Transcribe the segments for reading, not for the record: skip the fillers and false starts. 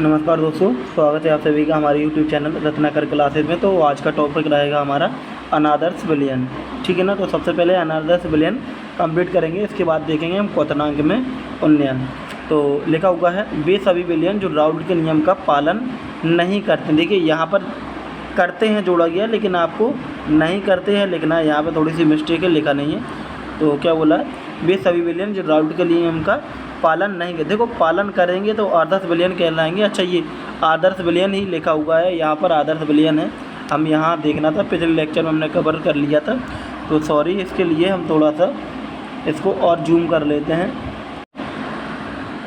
नमस्कार दोस्तों, स्वागत है आप सभी का हमारे YouTube चैनल रत्नाकर क्लासेज में। तो आज का टॉपिक रहेगा हमारा अनादर्श विलयन। ठीक है ना। तो सबसे पहले अनादर्श विलयन कंप्लीट करेंगे, इसके बाद देखेंगे हम क्वथनांक में उन्नयन। तो लिखा हुआ है वे सभी विलयन जो राउल्ट के नियम का पालन नहीं करते। देखिए यहाँ पर करते हैं जोड़ा गया, लेकिन आपको नहीं करते हैं लिखना है। यहाँ पर थोड़ी सी मिस्टेक है, लिखा नहीं है। तो क्या बोला है, वे सभी विलयन जो राउल्ट के नियम का पालन नहीं करते। देखो पालन करेंगे तो आदर्श विलयन कहलाएंगे। अच्छा, ये आदर्श विलयन ही लिखा हुआ है, यहाँ पर आदर्श विलयन है। हम यहाँ देखना था, पिछले लेक्चर में हमने कवर कर लिया था, तो सॉरी इसके लिए। हम थोड़ा सा इसको और जूम कर लेते हैं।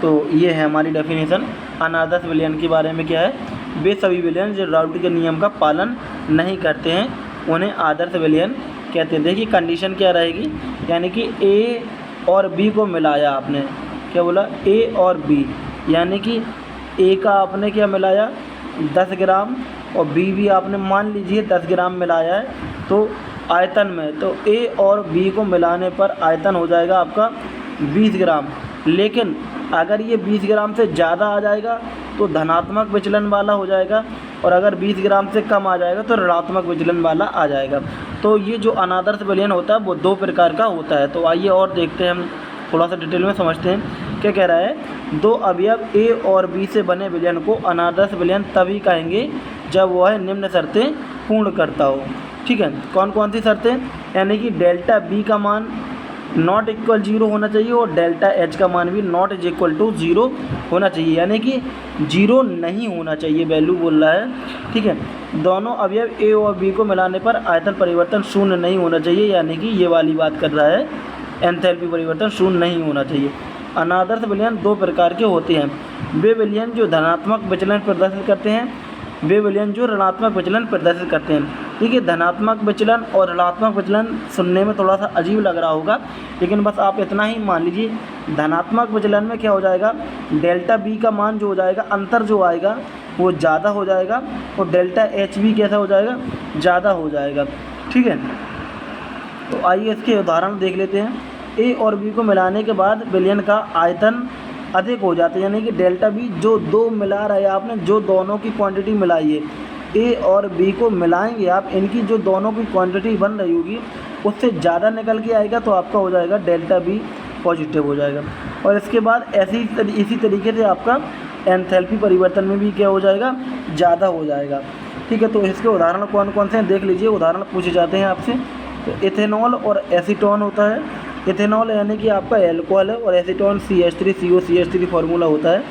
तो ये है हमारी डेफिनेशन अनादर्श विलयन के बारे में। क्या है, वे सभी विलयन जो राउल्ट के नियम का पालन नहीं करते हैं उन्हें आदर्श विलयन कहते हैं। देखिए कंडीशन क्या रहेगी, यानी कि ए और बी को मिलाया आपने। क्या बोला, ए और बी, यानी कि ए का आपने क्या मिलाया 10 ग्राम और बी भी आपने मान लीजिए 10 ग्राम मिलाया है। तो आयतन में तो ए और बी को मिलाने पर आयतन हो जाएगा आपका 20 ग्राम। लेकिन अगर ये 20 ग्राम से ज़्यादा आ जाएगा तो धनात्मक विचलन वाला हो जाएगा, और अगर 20 ग्राम से कम आ जाएगा तो ऋणात्मक विचलन वाला आ जाएगा। तो ये जो अनादर्श विलयन होता है वो 2 प्रकार का होता है। तो आइए और देखते हैं, हम थोड़ा सा डिटेल में समझते हैं। क्या कह रहा है, 2 अवयव ए और बी से बने विलयन को अनादर्श विलयन तभी कहेंगे जब वह निम्न शर्तें पूर्ण करता हो। ठीक है, कौन कौन सी शर्तें, यानी कि डेल्टा बी का मान नॉट इक्वल 0 होना चाहिए और डेल्टा एच का मान भी नॉट इज इक्वल टू 0 होना चाहिए, यानी कि 0 नहीं होना चाहिए, वैल्यू बोल रहा है। ठीक है, दोनों अवयव ए और बी को मिलाने पर आयतन परिवर्तन शून्य नहीं होना चाहिए, यानी कि ये वाली बात कर रहा है, एंथैल्पी परिवर्तन शून्य नहीं होना चाहिए। अनादर्श विलयन 2 प्रकार के होते हैं, वे विलयन जो धनात्मक विचलन प्रदर्शित करते हैं, वे विलयन जो ऋणात्मक विचलन प्रदर्शित करते हैं। ठीक है, धनात्मक विचलन और ऋणात्मक विचलन सुनने में थोड़ा सा अजीब लग रहा होगा, लेकिन बस आप इतना ही मान लीजिए। धनात्मक विचलन में क्या हो जाएगा, डेल्टा बी का मान जो हो जाएगा, अंतर जो आएगा वो ज़्यादा हो जाएगा, और डेल्टा एच भी कैसा हो जाएगा, ज़्यादा हो जाएगा। ठीक है, तो आइए इसके उदाहरण देख लेते हैं। ए और बी को मिलाने के बाद विलयन का आयतन अधिक हो जाता है, यानी कि डेल्टा बी जो 2 मिला रहे हैं आपने, जो दोनों की क्वांटिटी मिलाई है, ए और बी को मिलाएंगे आप, इनकी जो दोनों की क्वांटिटी बन रही होगी उससे ज़्यादा निकल के आएगा, तो आपका हो जाएगा डेल्टा बी पॉजिटिव हो जाएगा। और इसके बाद इसी तरीके से आपका एंथैल्पी परिवर्तन में भी क्या हो जाएगा, ज़्यादा हो जाएगा। ठीक है, तो इसके उदाहरण कौन कौन से हैं देख लीजिए। उदाहरण पूछे जाते हैं आपसे। तो इथेनॉल और एसीटोन होता है। इथेनॉल यानी कि आपका एल्कोहल है, और एसीटोन CH3COCH3 फार्मूला होता है।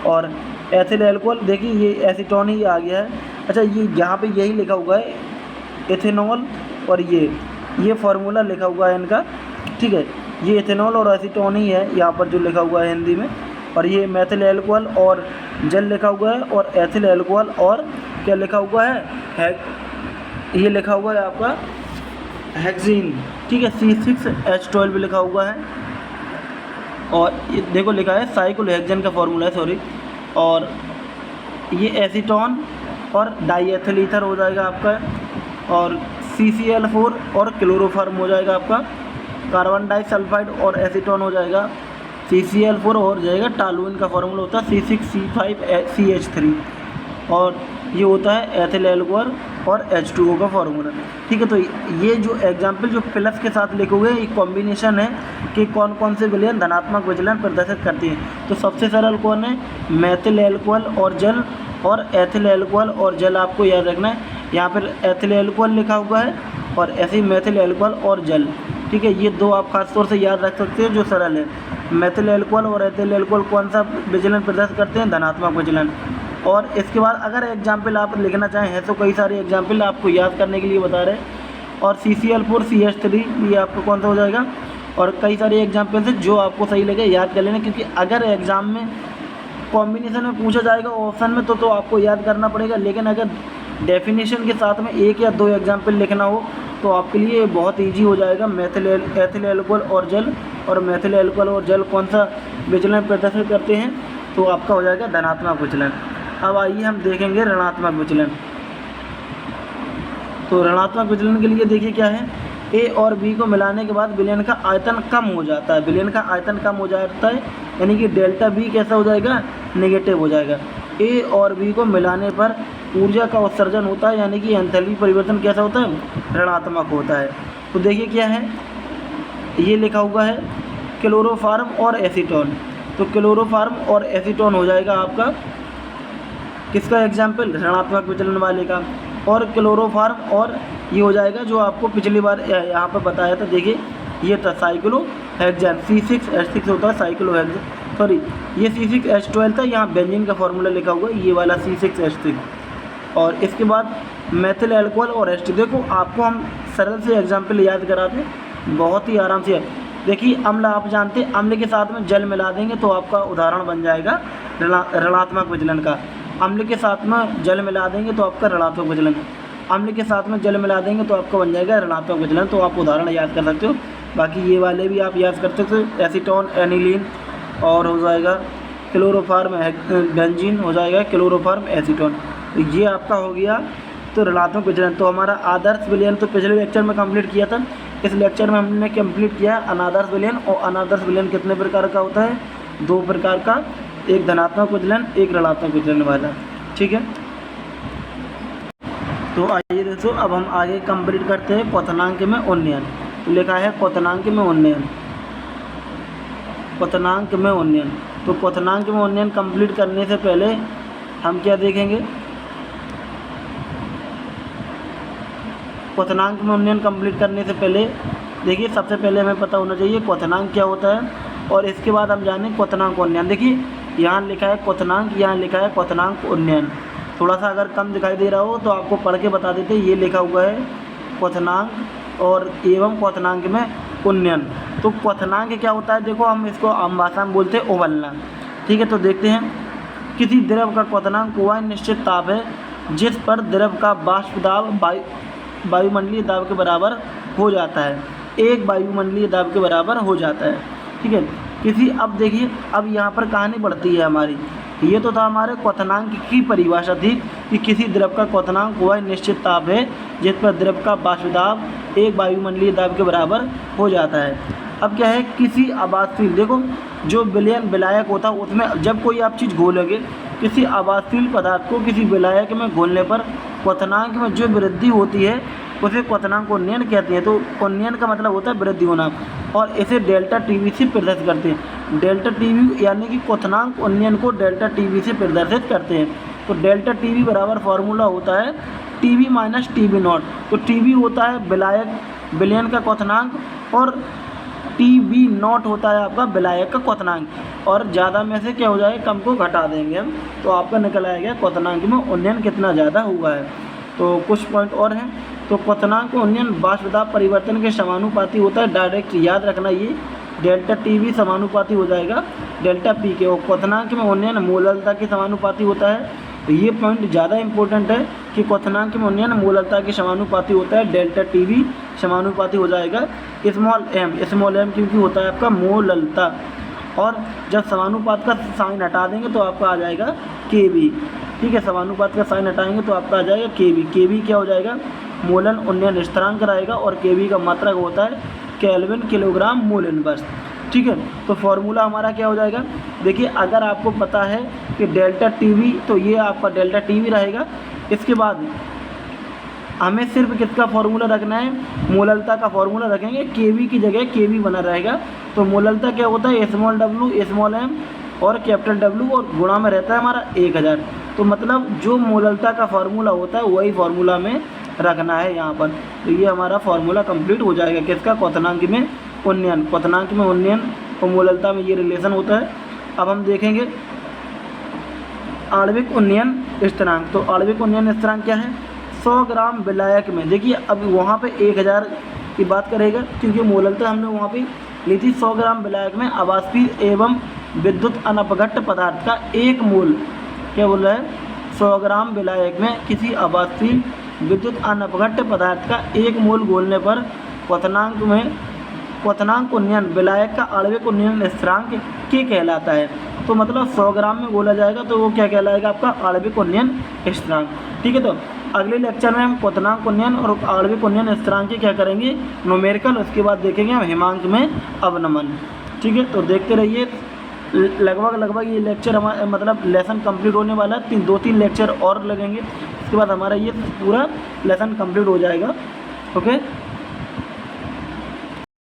और एथिल एल्कोहल, देखिए ये एसीटोन ही आ गया है। अच्छा, ये यहाँ पे यही लिखा हुआ है इथेनॉल, और ये फार्मूला लिखा हुआ है इनका। ठीक है, ये इथेनॉल और एसीटोन ही है यहाँ पर जो लिखा हुआ है हिंदी में। और ये मेथिल एल्कोहल और जल लिखा हुआ है, और एथिल एल्कोहल और क्या लिखा हुआ है, ये लिखा हुआ है आपका हेक्सीन। ठीक है, C6H12 भी लिखा हुआ है। और ये देखो लिखा है साइक्लोहेक्सेन का फार्मूला है, सॉरी। और ये एसीटोन और डाईएथिल ईथर हो जाएगा आपका, और CCl4 और क्लोरोफॉर्म हो जाएगा आपका। कार्बन डाइसल्फाइड और एसीटोन हो जाएगा CCl4, और जाएगा टालुइन का फार्मूला होता है C6C5CH3, और ये होता है एथिल एल्कोहल और H2O का फार्मूला। ठीक है, तो ये जो एग्जाम्पल जो प्लस के साथ लिखे हुए एक कॉम्बिनेशन है कि कौन कौन से विलयन धनात्मक विचलन प्रदर्शित करती हैं। तो सबसे सरल कौन है, मेथिल एल्कोहल और जल, और एथिल एल्कोहल और जल आपको याद रखना है। यहाँ पर एथिल एल्कोहल लिखा हुआ है और ऐसे ही मेथिल एल्कोहल और जल। ठीक है, ये 2 आप खास तौर से याद रख सकते हैं जो सरल है। मेथिल एल्कोहल और एथिल एल्कोहल कौन सा विचलन प्रदर्शित करते हैं, धनात्मक विचलन। और इसके बाद अगर एग्जाम्पल आप लिखना चाहें तो कई सारे एग्जाम्पल आपको याद करने के लिए बता रहे हैं। और CCl4 CH3 भी आपको कौन सा हो जाएगा, और कई सारे एग्जाम्पल से जो आपको सही लगे याद कर लेना, क्योंकि अगर एग्ज़ाम में कॉम्बिनेशन में पूछा जाएगा ऑप्शन में तो आपको याद करना पड़ेगा। लेकिन अगर डेफिनेशन के साथ में 1 या 2 एग्जाम्पल लिखना हो तो आपके लिए बहुत ईजी हो जाएगा। एथिल एल्कोहल और जल, और मेथिल एल्कोहल और जल कौन सा विचलन प्रदर्शित करते हैं, तो आपका हो जाएगा धनात्मक विचलन। अब आइए हम देखेंगे ऋणात्मक विचलन। तो ऋणात्मक विचलन के लिए देखिए क्या है, ए और बी को मिलाने के बाद विलयन का आयतन कम हो जाता है। विलयन का आयतन कम हो जाता है, यानी कि डेल्टा बी कैसा हो जाएगा, नेगेटिव हो जाएगा। ए और बी को मिलाने पर ऊर्जा का उत्सर्जन होता है, यानी कि एंथैल्पी परिवर्तन कैसा होता है, ऋणात्मक होता है। तो देखिए क्या है, ये लिखा हुआ है क्लोरोफॉर्म और एसीटोन। तो क्लोरोफॉर्म और एसीटोन हो जाएगा आपका किसका एग्जाम्पल, ऋणात्मक विचलन वाले का। और क्लोरोफॉर्म और ये हो जाएगा जो आपको पिछली बार यहाँ पर बताया था, देखिए ये था साइक्लोहेक्सेन, C6H6 होता है साइक्लोहेक्सेन, सॉरी ये C6H12 था, यहाँ बेंजीन का फॉर्मूला लिखा हुआ है, ये वाला C6H6। और इसके बाद मेथिल अल्कोहल और एस्टर। देखो आपको हम सरल से एग्जाम्पल याद कराते हैं, बहुत ही आराम से। देखिए अम्ल आप जानते हैं, अम्ल के साथ में जल मिला देंगे तो आपका उदाहरण बन जाएगा ऋणात्मक विचलन का। अम्ल के साथ में जल मिला देंगे तो आपका ऋणात्मक विचलन, अम्ल के साथ में जल मिला देंगे तो आपका बन जाएगा ऋणात्मक विचलन। तो आप उदाहरण याद कर सकते हो, बाकी ये वाले भी आप याद कर सकते हो, एसीटोन एनिलीन और हो जाएगा क्लोरोफॉर्म बेंजीन, हो जाएगा क्लोरोफॉर्म एसीटोन। तो ये आपका हो गया तो ऋणात्मक विचलन। तो हमारा आदर्श विलयन तो पिछले लेक्चर में कंप्लीट किया था, इस लेक्चर में हमने कंप्लीट किया अनादर्श विलयन। और अनादर्श विलयन कितने प्रकार का होता है, 2 प्रकार का, एक धनात्मक विचलन, एक ऋणात्मक विचलन वाला, ठीक है। तो आइए दोस्तों अब हम आगे कंप्लीट करते हैं क्वथनांक में उन्नयन। तो लिखा है क्वथनांक में उन्नयन, क्वथनांक में उन्नयन। तो क्वथनांक में उन्नयन कंप्लीट करने से पहले हम क्या देखेंगे, क्वथनांक में उन्नयन कंप्लीट करने से पहले देखिए सबसे पहले हमें पता होना चाहिए क्वथनांक क्या होता है, और इसके बाद हम जानें क्वथनांक उन्नयन। देखिए यहाँ लिखा है क्वथनांक, यहाँ लिखा है क्वथनांक उन्नयन। थोड़ा सा अगर कम दिखाई दे रहा हो तो आपको पढ़ के बता देते, ये लिखा हुआ है क्वथनांक और एवं क्वथनांक में उन्नयन। तो क्वथनांक क्या होता है, देखो हम इसको आम भाषा में बोलते हैं उबलना, ठीक है। तो देखते हैं, किसी द्रव का क्वथनांक वह निश्चित ताप है जिस पर द्रव का वाष्प दाब वायुमंडलीय दाब के बराबर हो जाता है, एक वायुमंडलीय दाब के बराबर हो जाता है, ठीक है। किसी, अब देखिए अब यहाँ पर कहानी बढ़ती है हमारी, ये तो था हमारे क्वथनांक की परिभाषा थी कि किसी द्रव का क्वथनांक वह निश्चित ताप है जिस पर द्रव का वाष्प दाब एक वायुमंडलीय दाब के बराबर हो जाता है। अब क्या है, किसी आवासशील, देखो जो विलयन विलायक होता है उसमें जब कोई आप चीज़ घोलोगे, किसी आवासशील पदार्थ को किसी विलायक में घोलने पर क्वथनांक में जो वृद्धि होती है उसे क्वथनांक उन्नयन कहते हैं। तो उन्नयन का मतलब होता है वृद्धि होना, और इसे डेल्टा टीवी से प्रदर्शित करते हैं। डेल्टा टीवी यानी कि क्वथनांक उन्नयन को डेल्टा टीवी से प्रदर्शित करते हैं। तो डेल्टा टीवी बराबर फॉर्मूला होता है टीवी माइनस टीवी नॉट। तो टीवी होता है विलायक विलयन का क्वथनांक, और टीवी नॉट होता है आपका विलायक का क्वथनांक, और ज़्यादा में से क्या हो जाएगा, कम को घटा देंगे हम, तो आपका निकल आएगा क्वथनांक में उन्नयन कितना ज़्यादा हुआ है। तो कुछ पॉइंट और हैं। तो क्वथनांक उन्नयन वाष्प दाब परिवर्तन के समानुपाती होता है, डायरेक्ट याद रखना, ये डेल्टा टीवी समानुपाती हो जाएगा डेल्टा पी के, और क्वथनांक में उन्नयन मोललता के समानुपाती होता है। तो ये पॉइंट ज़्यादा इंपॉर्टेंट है कि क्वथनांक में उन्नयन मोललता के समानुपाती होता है, डेल्टा टीवी समानुपाती हो जाएगा स्मॉल एम क्योंकि होता है आपका मोललता, और जब समानुपात का साइन हटा देंगे तो आपका आ जाएगा के बी, ठीक है। समानुपात का साइन हटाएंगे तो आपका आ जाएगा के बी क्या हो जाएगा, मोलन उन्नयन स्थिरांक रहेगा, और के बी का मात्रक होता है केल्विन किलोग्राम मोल इनवर्स, ठीक है। तो फॉर्मूला हमारा क्या हो जाएगा, देखिए अगर आपको पता है कि डेल्टा टीवी, तो ये आपका डेल्टा टीवी रहेगा। इसके बाद हमें सिर्फ किसका फॉर्मूला रखना है, मोललता का फॉर्मूला रखेंगे, केवी की जगह केवी बना रहेगा। तो मोललता क्या होता है, स्मॉल डब्ल्यू स्मॉल एम और कैपिटल डब्ल्यू, और गुणा में रहता है हमारा 1000। तो मतलब जो मोललता का फार्मूला होता है वही फार्मूला में रखना है यहाँ पर। तो ये हमारा फार्मूला कंप्लीट हो जाएगा किसका, क्वथनांक में उन्नयन। क्वथनांक में उन्नयन और मोललता में ये रिलेशन होता है। अब हम देखेंगे आणविक उन्नयन स्थिरांक। तो आणविक उन्नयन स्थिरांक क्या है, 100 ग्राम विलायक में, देखिए अब वहाँ पे 1000 की बात करेगा क्योंकि मोललता हमने वहाँ पे ली थी। 100 ग्राम विलायक में अवाष्पीय एवं विद्युत अनपघट्ट पदार्थ का एक मोल, क्या बोल रहा है, 100 ग्राम विलायक में किसी अवाष्पीय विद्युत अनपघट्ट पदार्थ का एक मोल घोलने पर क्वथनांक उन्नयन विलायक का आणविक उन्नयन स्थिरांक के कहलाता है। तो मतलब 100 ग्राम में बोला जाएगा तो वो क्या कहलाएगा, आपका आणविक उन्नयन स्थिरांक, ठीक है। तो अगले लेक्चर में हम क्वथनांक उन्नयन और आणविक उन्नयन स्थिरांक के क्या करेंगे, न्यूमेरिकल, उसके बाद देखेंगे हम हिमांक में अवनमन, ठीक है। तो देखते रहिए लगभग ये लेक्चर हमारा मतलब लेसन कंप्लीट होने वाला है। 2-3 लेक्चर और लगेंगे, उसके बाद हमारा ये पूरा लेसन कंप्लीट हो जाएगा। ओके।